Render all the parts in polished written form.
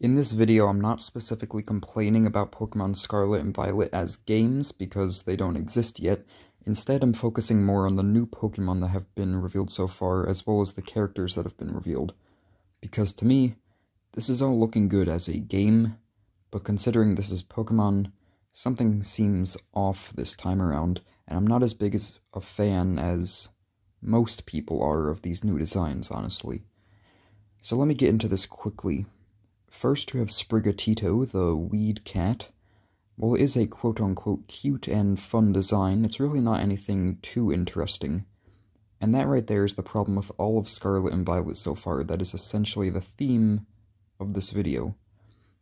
In this video, I'm not specifically complaining about Pokémon Scarlet and Violet as games, because they don't exist yet. Instead, I'm focusing more on the new Pokémon that have been revealed so far, as well as the characters that have been revealed. Because to me, this is all looking good as a game, but considering this is Pokémon, something seems off this time around, and I'm not as big as a fan as most people are of these new designs, honestly. So let me get into this quickly. First, we have Sprigatito, the weed cat. While it is a quote-unquote cute and fun design, it's really not anything too interesting. And that right there is the problem with all of Scarlet and Violet so far. That is essentially the theme of this video.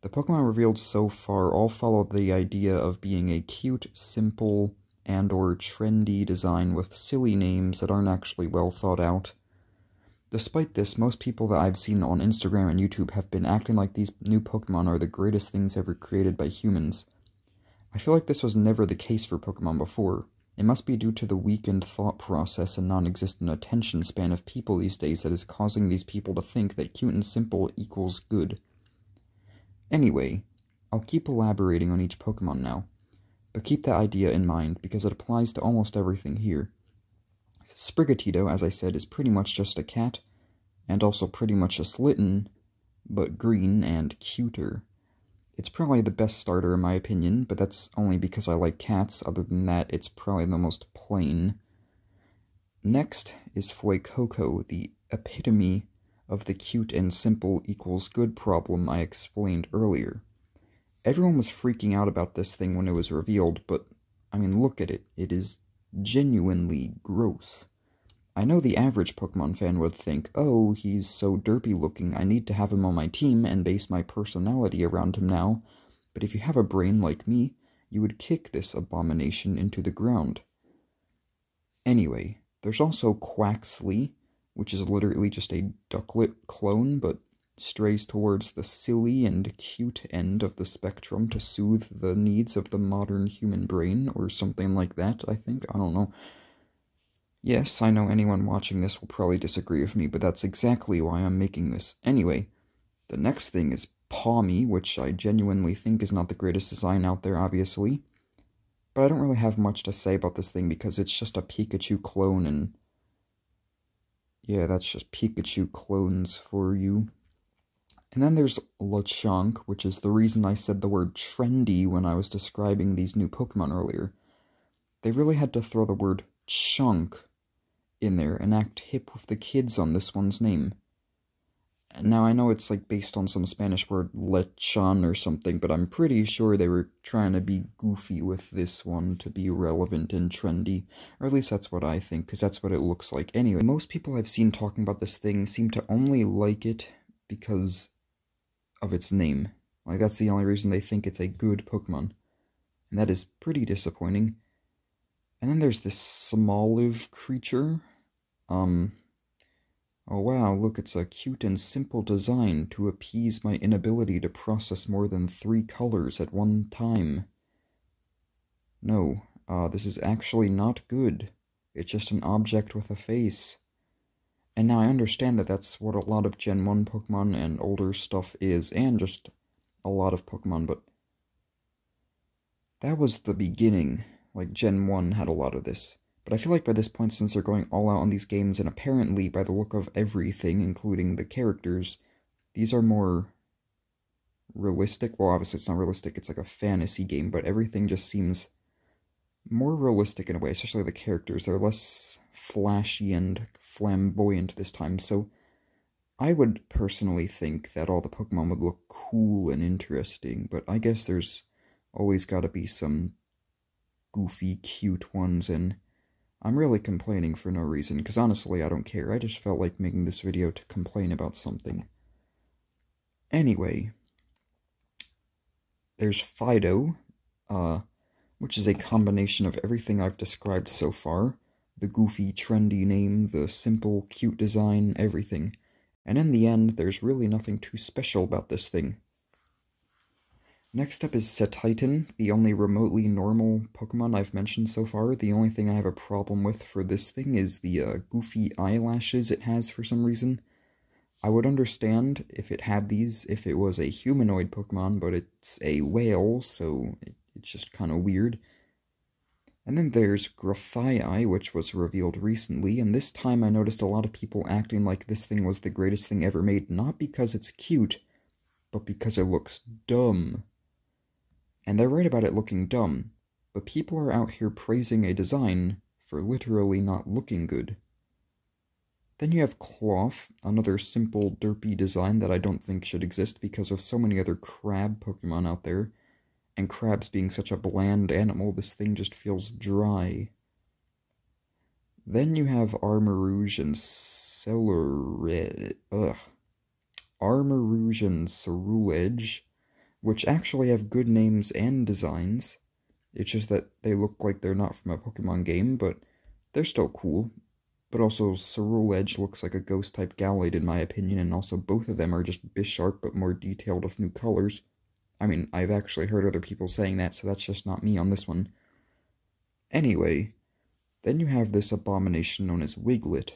The Pokemon revealed so far all follow the idea of being a cute, simple, and/or trendy design with silly names that aren't actually well thought out. Despite this, most people that I've seen on Instagram and YouTube have been acting like these new Pokemon are the greatest things ever created by humans. I feel like this was never the case for Pokemon before. It must be due to the weakened thought process and non-existent attention span of people these days that is causing these people to think that cute and simple equals good. Anyway, I'll keep elaborating on each Pokemon now, but keep that idea in mind because it applies to almost everything here. Sprigatito, as I said, is pretty much just a cat, and also pretty much just Litten, but green and cuter. It's probably the best starter in my opinion, but that's only because I like cats. Other than that, it's probably the most plain. Next is Fuecoco, the epitome of the cute and simple equals good problem I explained earlier. Everyone was freaking out about this thing when it was revealed, but, I mean, look at it. It is genuinely gross. I know the average Pokemon fan would think, oh, he's so derpy looking, I need to have him on my team and base my personality around him now, but if you have a brain like me, you would kick this abomination into the ground. Anyway, there's also Quaxly, which is literally just a Ducklet clone, but strays towards the silly and cute end of the spectrum to soothe the needs of the modern human brain, or something like that, I think. I don't know. Yes, I know anyone watching this will probably disagree with me, but that's exactly why I'm making this. Anyway, the next thing is Pawmi, which I genuinely think is not the greatest design out there, obviously. But I don't really have much to say about this thing because it's just a Pikachu clone, and yeah, that's just Pikachu clones for you. And then there's Lechonk, which is the reason I said the word trendy when I was describing these new Pokemon earlier. They really had to throw the word chunk in there and act hip with the kids on this one's name. Now, I know it's like based on some Spanish word lechon or something, but I'm pretty sure they were trying to be goofy with this one to be relevant and trendy. Or at least that's what I think, because that's what it looks like. Anyway, most people I've seen talking about this thing seem to only like it because of its name. Like, that's the only reason they think it's a good Pokemon. And that is pretty disappointing. And then there's this Smoliv creature. Oh wow, look, it's a cute and simple design to appease my inability to process more than 3 colors at one time. No, this is actually not good. It's just an object with a face. And now I understand that that's what a lot of Gen 1 Pokemon and older stuff is, and just a lot of Pokemon, but that was the beginning. Like, Gen 1 had a lot of this. But I feel like by this point, since they're going all out on these games, and apparently, by the look of everything, including the characters, these are more realistic. Well, obviously it's not realistic, it's like a fantasy game, but everything just seems more realistic in a way, especially the characters. They're less flashy and flamboyant this time, so I would personally think that all the Pokemon would look cool and interesting, but I guess there's always gotta be some goofy, cute ones, and I'm really complaining for no reason, because honestly I don't care. I just felt like making this video to complain about something. Anyway, there's Fido, which is a combination of everything I've described so far. The goofy, trendy name, the simple, cute design, everything. And in the end, there's really nothing too special about this thing. Next up is Setitan, the only remotely normal Pokemon I've mentioned so far. The only thing I have a problem with for this thing is the goofy eyelashes it has for some reason. I would understand if it had these, if it was a humanoid Pokemon, but it's a whale, so it's just kind of weird. And then there's Graphiai, which was revealed recently, and this time I noticed a lot of people acting like this thing was the greatest thing ever made, not because it's cute, but because it looks dumb. And they're right about it looking dumb, but people are out here praising a design for literally not looking good. Then you have Cloth, another simple, derpy design that I don't think should exist because of so many other crab Pokemon out there. And crabs being such a bland animal, this thing just feels dry. Then you have Armarouge and Armarouge and Ceruledge, which actually have good names and designs. It's just that they look like they're not from a Pokemon game, but they're still cool. But also, Ceruledge looks like a ghost-type Gallade in my opinion, and also both of them are just Bisharp but more detailed with new colors. I mean, I've actually heard other people saying that, so that's just not me on this one. Anyway, then you have this abomination known as Wiglet.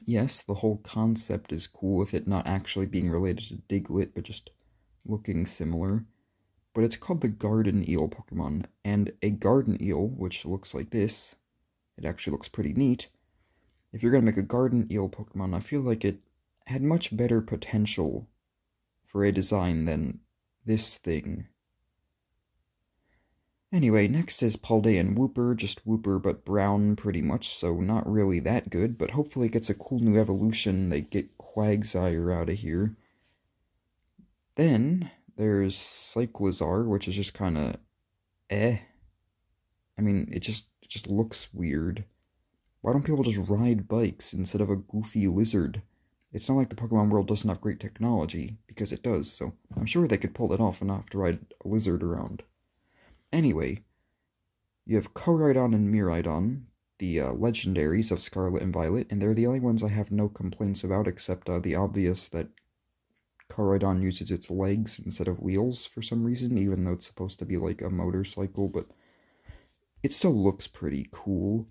Yes, the whole concept is cool with it not actually being related to Diglett, but just looking similar. But it's called the Garden Eel Pokemon, and a Garden Eel, which looks like this, it actually looks pretty neat. If you're going to make a Garden Eel Pokemon, I feel like it had much better potential for a design than this thing. Anyway, next is Paldean Wooper, just Wooper but brown pretty much, so not really that good, but hopefully it gets a cool new evolution. They get Quagsire out of here. Then there's Cyclizar, which is just kind of I mean, it just looks weird. Why don't people just ride bikes instead of a goofy lizard? It's not like the Pokemon world doesn't have great technology, because it does, so I'm sure they could pull that off and not have to ride a lizard around. Anyway, you have Koraidon and Miraidon, the legendaries of Scarlet and Violet, and they're the only ones I have no complaints about, except the obvious that Koraidon uses its legs instead of wheels for some reason, even though it's supposed to be like a motorcycle, but it still looks pretty cool.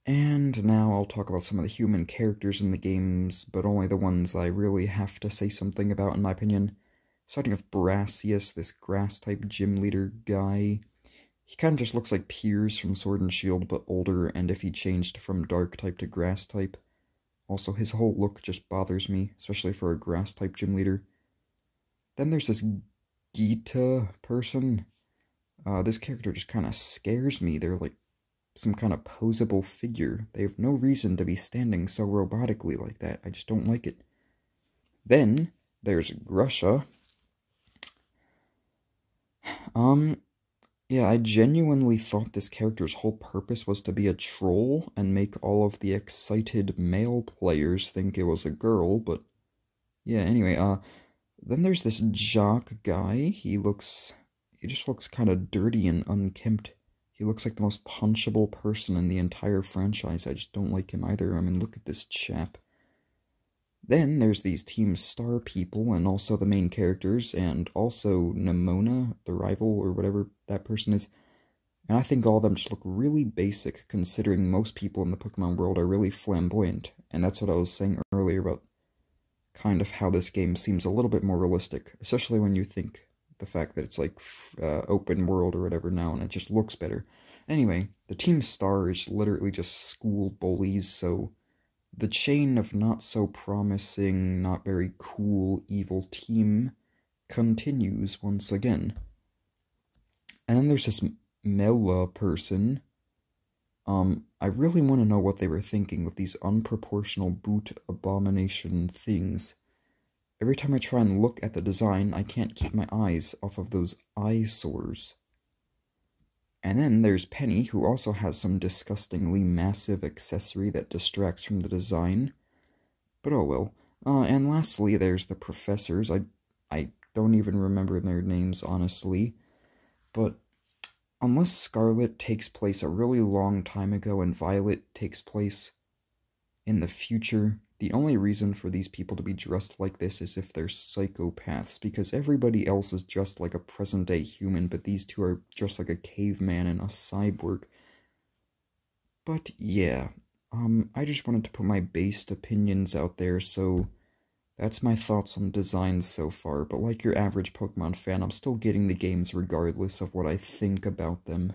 And now I'll talk about some of the human characters in the games, but only the ones I really have to say something about in my opinion. Starting with Brassius, this grass-type gym leader guy. He kind of just looks like Piers from Sword and Shield, but older, and if he changed from dark-type to grass-type. Also, his whole look just bothers me, especially for a grass-type gym leader. Then there's this Gita person. This character just kind of scares me. They're like some kind of posable figure. They have no reason to be standing so robotically like that. I just don't like it. Then there's Grusha. Yeah, I genuinely thought this character's whole purpose was to be a troll and make all of the excited male players think it was a girl, but yeah, anyway, then there's this jock guy. He just looks kind of dirty and unkempt. He looks like the most punchable person in the entire franchise. I just don't like him either. I mean, look at this chap. Then there's these Team Star people, and also the main characters, and also Nemona, the rival, or whatever that person is. And I think all of them just look really basic, considering most people in the Pokemon world are really flamboyant. And that's what I was saying earlier about kind of how this game seems a little bit more realistic, especially when you think the fact that it's like open world or whatever now, and it just looks better. Anyway, the Team Star is literally just school bullies, so the chain of not so promising, not very cool, evil team continues once again. And then there's this Mela person. I really want to know what they were thinking with these unproportional boot abomination things. Every time I try and look at the design, I can't keep my eyes off of those eyesores. And then there's Penny, who also has some disgustingly massive accessory that distracts from the design. But oh well. And lastly, there's the professors. I don't even remember their names, honestly. But unless Scarlet takes place a really long time ago and Violet takes place in the future, the only reason for these people to be dressed like this is if they're psychopaths, because everybody else is dressed like a present-day human, but these two are dressed like a caveman and a cyborg. But yeah, I just wanted to put my based opinions out there, so that's my thoughts on designs so far, but like your average Pokemon fan, I'm still getting the games regardless of what I think about them.